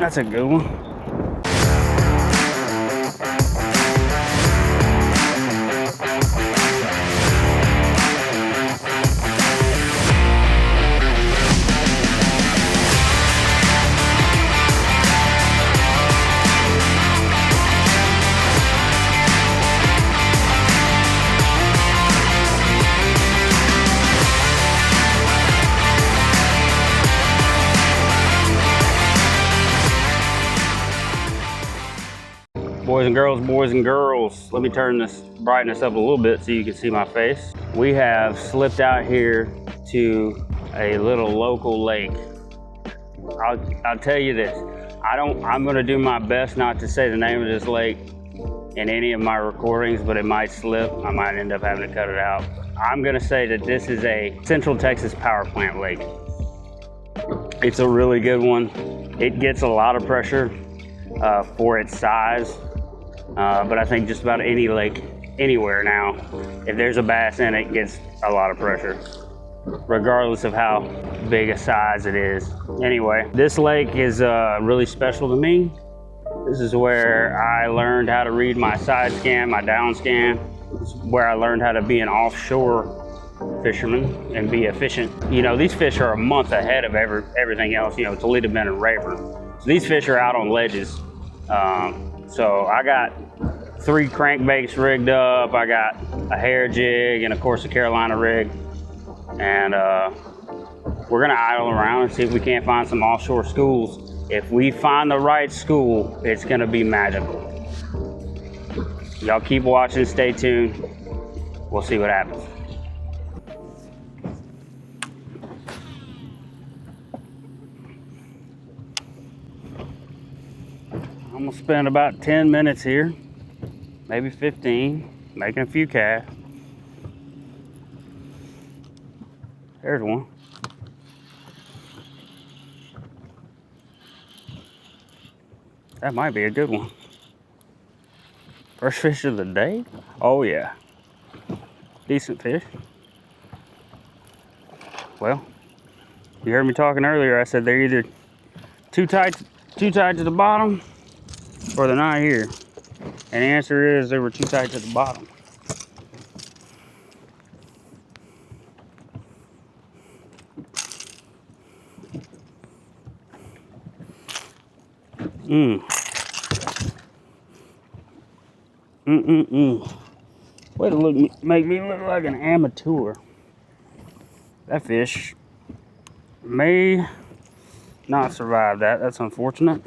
That's a good one. Boys and girls, let me turn this brightness up a little bit so you can see my face. We have slipped out here to a little local lake. I'll tell you this, I'm gonna do my best not to say the name of this lake in any of my recordings, but it might slip. I might end up having to cut it out. I'm gonna say that this is a Central Texas power plant lake. It's a really good one. It gets a lot of pressure for its size. But I think just about any lake anywhere now, if there's a bass in it, gets a lot of pressure, regardless of how big a size it is. Anyway, this lake is really special to me. This is where I learned how to read my side scan, my down scan. This is where I learned how to be an offshore fisherman and be efficient. You know, these fish are a month ahead of everything else, you know, Toledo Bend and Rayburn. So these fish are out on ledges. So I got 3 crankbaits rigged up. I got a hair jig and of course a Carolina rig. And we're gonna idle around and see if we can't find some offshore schools. If we find the right school, it's gonna be magical. Y'all keep watching, stay tuned. We'll see what happens. I'm gonna spend about 10 minutes here, maybe 15, making a few casts. There's one. That might be a good one. First fish of the day? Oh yeah. Decent fish. Well, you heard me talking earlier. I said they're either too tight to the bottom, or they're not here. And the answer is they were too tight to the bottom. Way to make me look like an amateur. That fish may not survive that. That's unfortunate.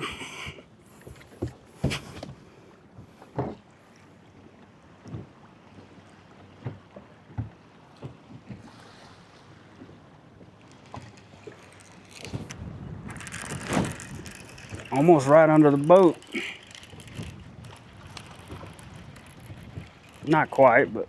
Almost right under the boat. Not quite, but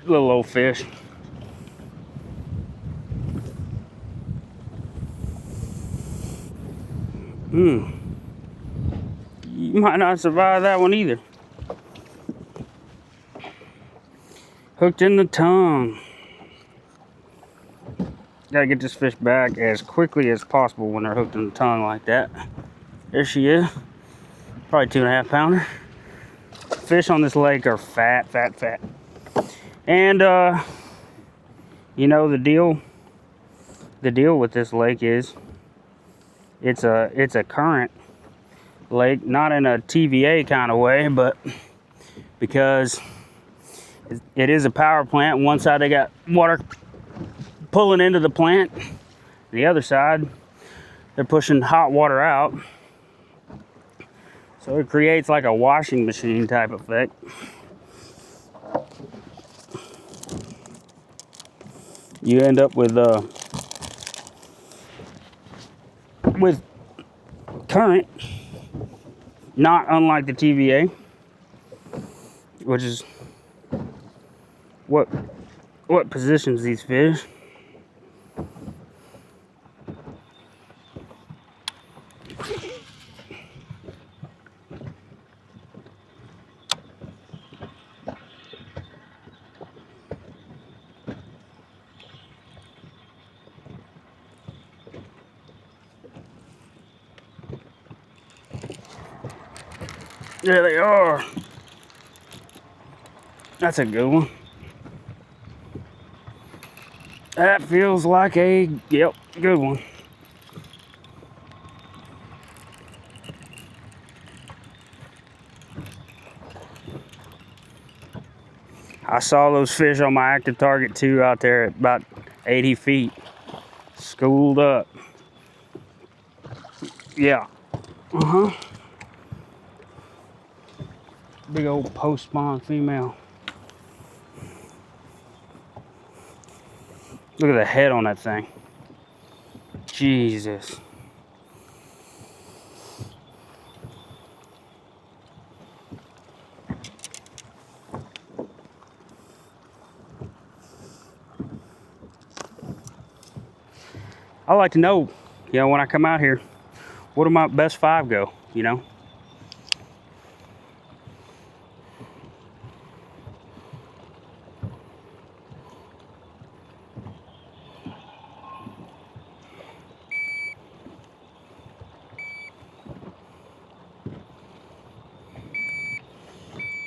little old fish. You might not survive that one either. Hooked in the tongue. Gotta get this fish back as quickly as possible when they're hooked in the tongue like that. There she is. Probably 2.5 pounder. Fish on this lake are fat. And you know, the deal with this lake is it's a current lake, not in a TVA kind of way, but because it is a power plant. One side they got water pulling into the plant, the other side they're pushing hot water out, so it creates like a washing machine type effect. You end up with current, not unlike the TVA, which is what what positions these fish. There they are. That's a good one. That feels like a, yep, good one. I saw those fish on my active target too out there at about 80 feet. Schooled up. Yeah. Uh-huh. Big old post-spawn female. Look at the head on that thing. Jesus. I like to know, when I come out here, what do my best 5 go,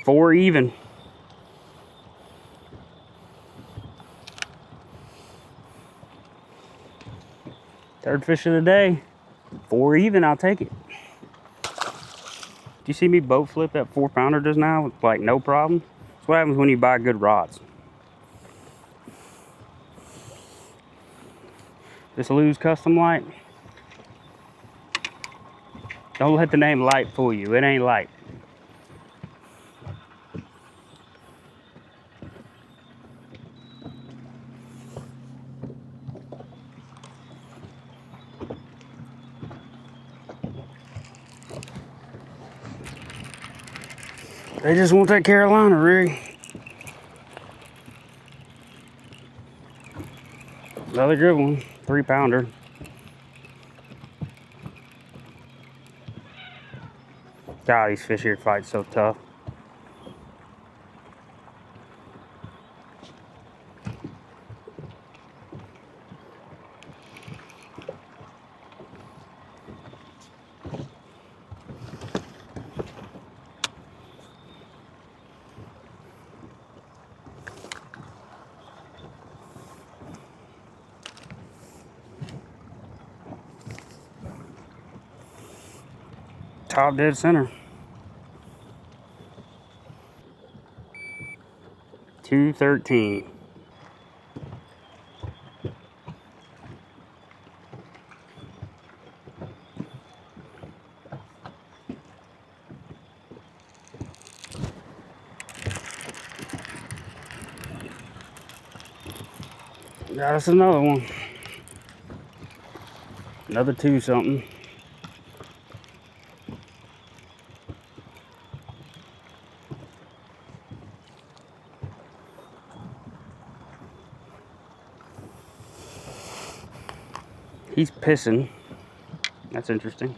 Four even. Third fish of the day. 4 even, I'll take it. Do you see me boat flip that 4-pounder just now with like no problem? That's what happens when you buy good rods. This Lew's Custom Light. Don't let the name Light fool you. It ain't light. They just want that Carolina rig. Another good one. 3-pounder. God, these fish here fight so tough. Top dead center. 213. Got us another one. Another 2 something. He's pissing. That's interesting.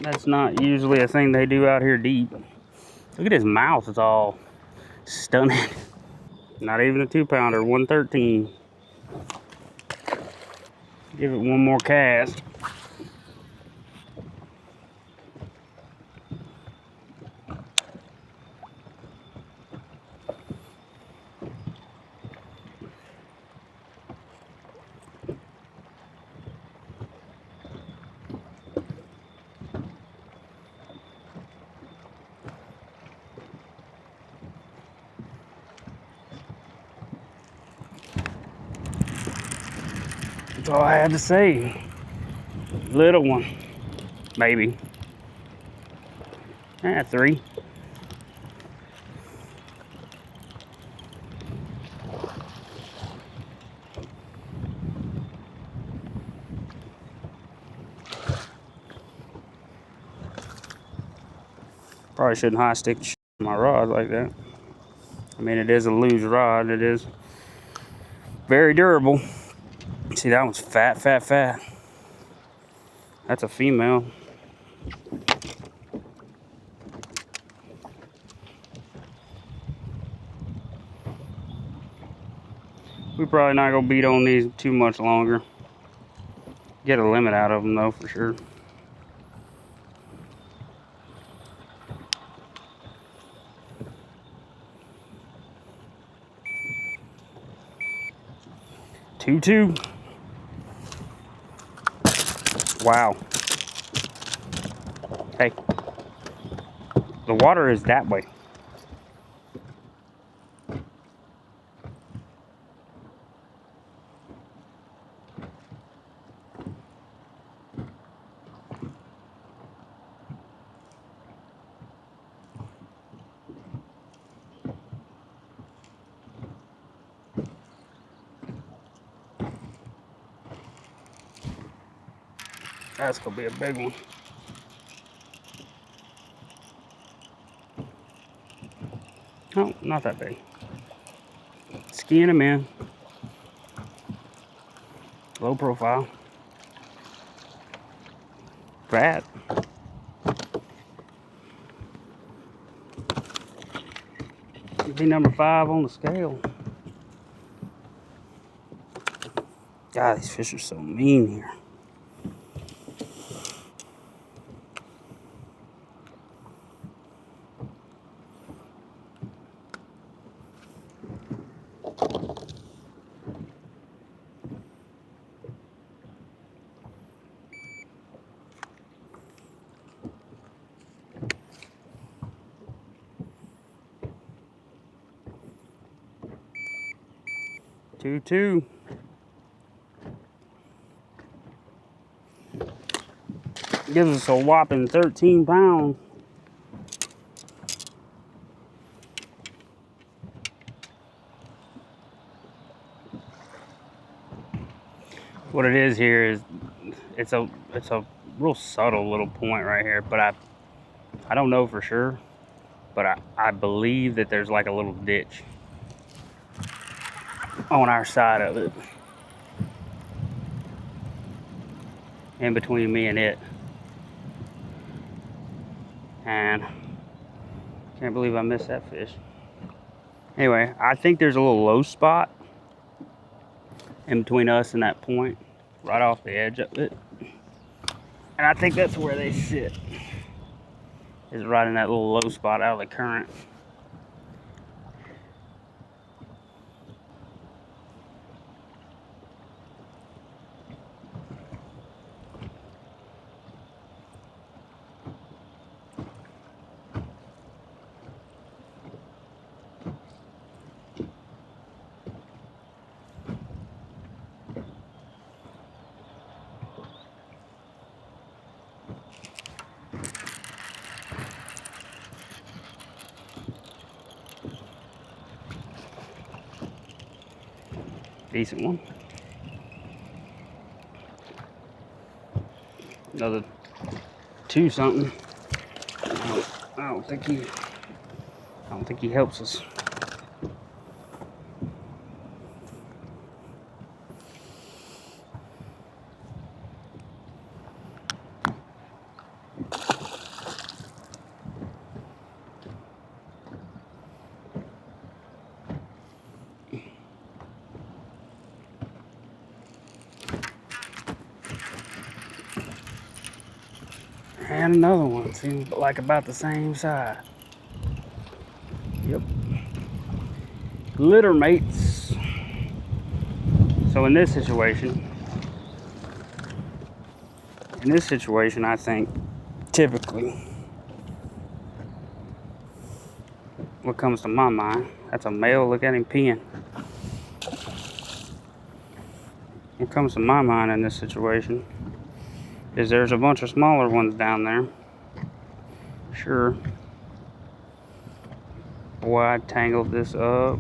That's not usually a thing they do out here deep. Look at his mouth, it's all stunning. Not even a 2-pounder, 113. Give it one more cast. That's all I had to say. Little one, maybe. 3. Probably shouldn't high stick my rod like that. I mean, it is a loose rod. It is very durable. See, that one's fat, fat, fat. That's a female. We're probably not gonna beat on these too much longer. Get a limit out of them though, for sure. Two. Wow. Hey, the water is that way. That's gonna be a big one. Oh, not that big. Skiing him in. Low profile. Fat. It'd be number 5 on the scale. God, these fish are so mean here. Two. Gives us a whopping 13 pounds. What it is here is it's a real subtle little point right here, but I don't know for sure, but I believe that there's like a little ditch on our side of it, in between me and it. And can't believe I missed that fish. Anyway, I think there's a little low spot in between us and that point, right off the edge of it. And I think that's where they sit, is right in that little low spot out of the current. Decent one. Another 2 something. I don't think he helps us. And another one, seems like about the same size. Yep. Litter mates. So in this situation, I think typically what comes to my mind, that's a male. Look at him peeing. What comes to my mind in this situation is there's a bunch of smaller ones down there. Sure. Boy, I tangled this up.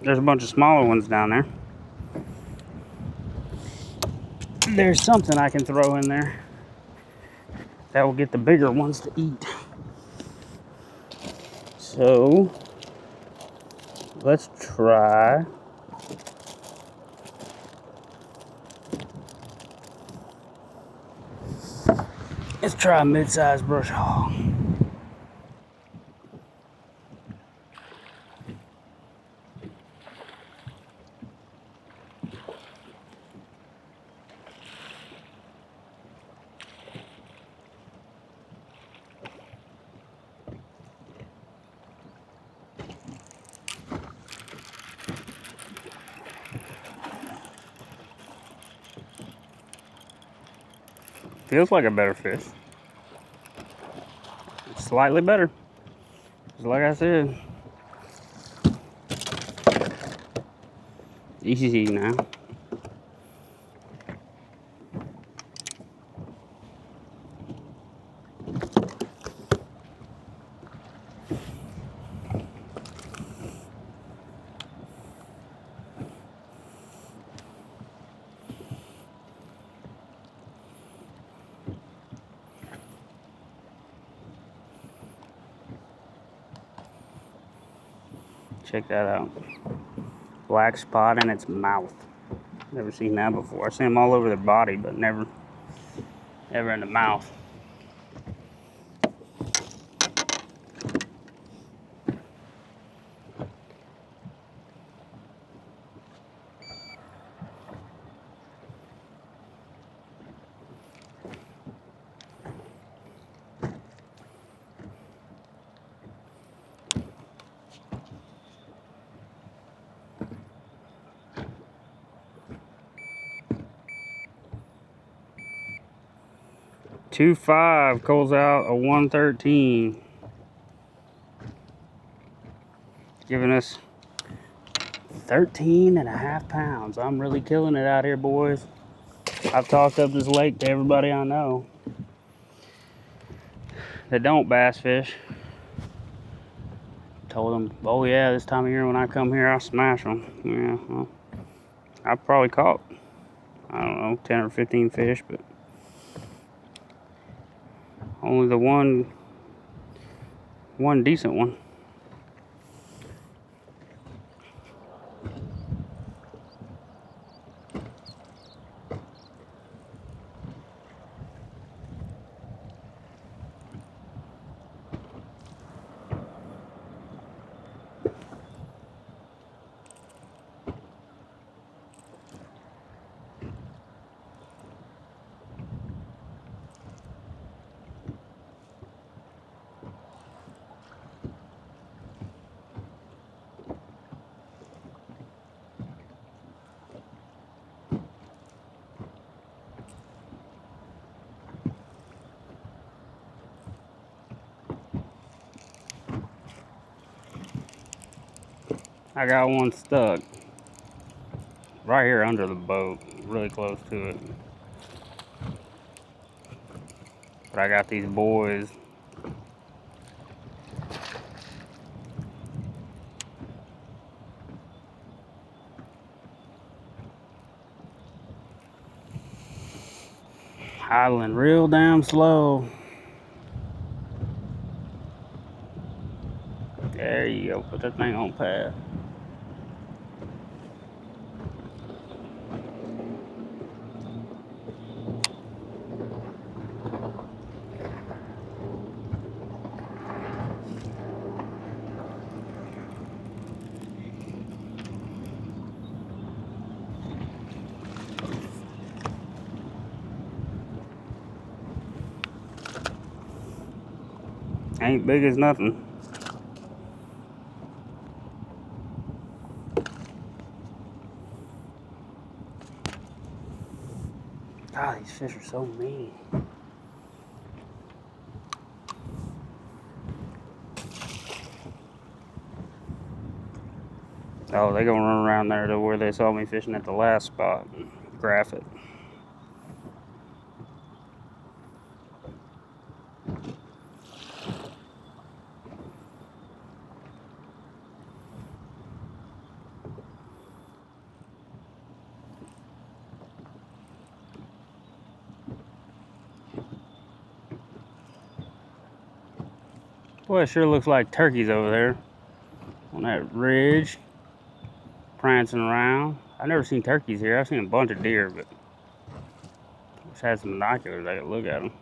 There's a bunch of smaller ones down there. there's something I can throw in there that will get the bigger ones to eat. So let's try. Let's try a mid-sized brush hog. Feels like a better fish. It's slightly better. Just like I said. Easy now. Check that out. Black spot in its mouth. Never seen that before. I've seen them all over their body, but never in the mouth. $2.5 calls out a 113, giving us 13.5 pounds. I'm really killing it out here, boys. I've talked up this lake to everybody I know that don't bass fish. Told them, oh yeah, this time of year when I come here, I'll smash them. Yeah, well, I've probably caught, I don't know, 10 or 15 fish, but only the one decent one. I got one stuck right here under the boat, really close to it. But I got these boys idling real damn slow. There you go, put that thing on path. Ain't big as nothing. God, these fish are so mean. Oh, they gonna run around there to where they saw me fishing at the last spot and graph it. Boy, it sure looks like turkeys over there on that ridge, prancing around. I've never seen turkeys here. I've seen a bunch of deer, but I wish I had some binoculars I could look at them.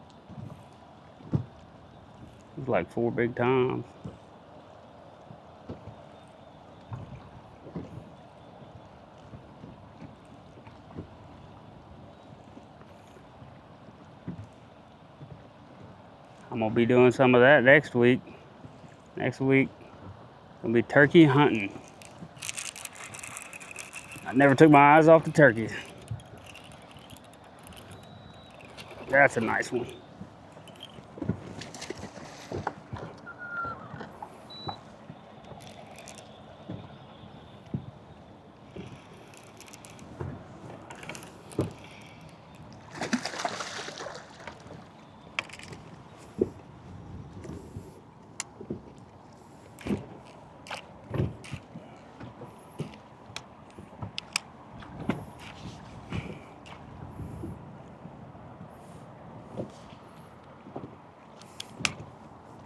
It's like 4 big toms. I'm gonna be doing some of that next week. Next week, gonna be turkey hunting. I never took my eyes off the turkeys. That's a nice one.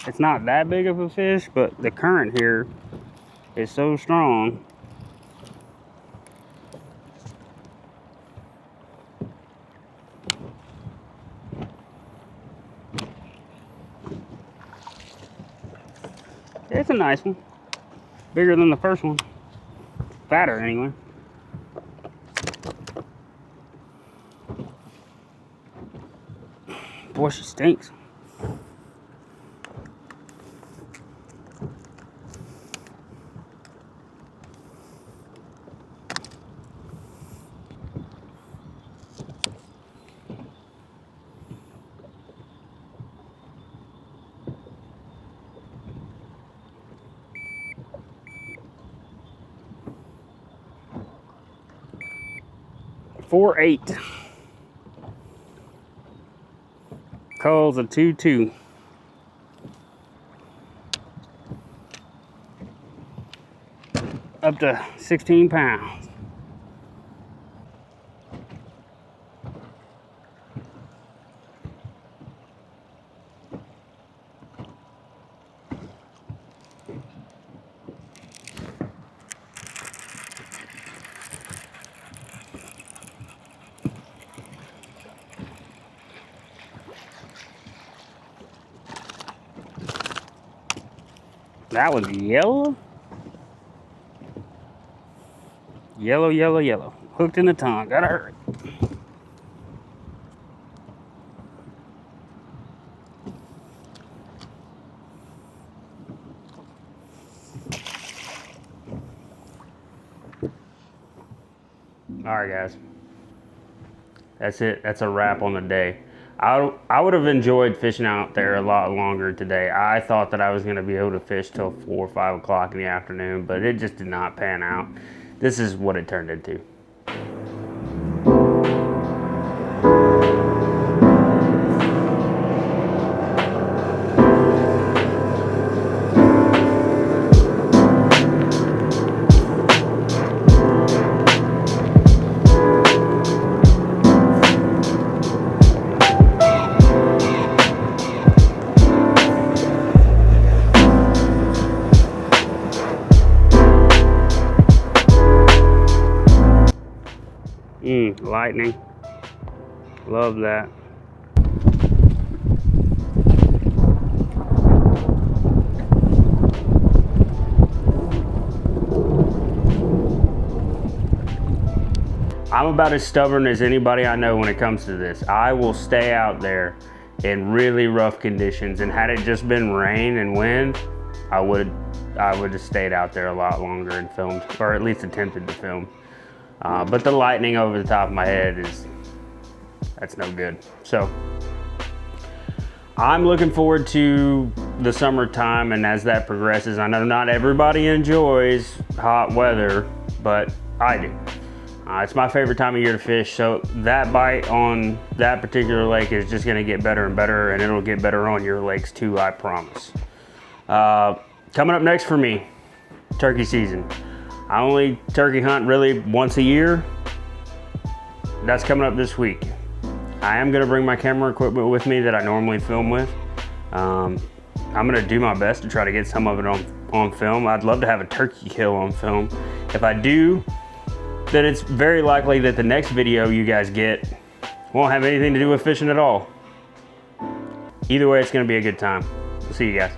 It's not that big of a fish, but the current here is so strong. It's a nice one. Bigger than the first one. Fatter anyway. Boy, she stinks. $4.8. Calls a 2.2. Up to 16 pounds. That was yellow. Yellow, yellow, yellow. Hooked in the tongue. Gotta hurry. Alright, guys. That's it. That's a wrap on the day. I would have enjoyed fishing out there a lot longer today. I thought that I was going to be able to fish till 4 or 5 o'clock in the afternoon, but it just did not pan out. This is what it turned into. Lightning. Love that. I'm about as stubborn as anybody I know when it comes to this. I will stay out there in really rough conditions, and had it just been rain and wind, I would have stayed out there a lot longer and filmed, or at least attempted to film. But the lightning over the top of my head that's no good. So I'm looking forward to the summertime, and as that progresses, I know not everybody enjoys hot weather, but I do. It's my favorite time of year to fish, so that bite on that particular lake is just gonna get better and better, and it'll get better on your lakes too, I promise. Coming up next for me, turkey season. I only turkey hunt really once a year. That's coming up this week. I am gonna bring my camera equipment with me that I normally film with. I'm gonna do my best to try to get some of it on film. I'd love to have a turkey kill on film. If I do, then it's very likely that the next video you guys get won't have anything to do with fishing at all. Either way, it's gonna be a good time. See you guys.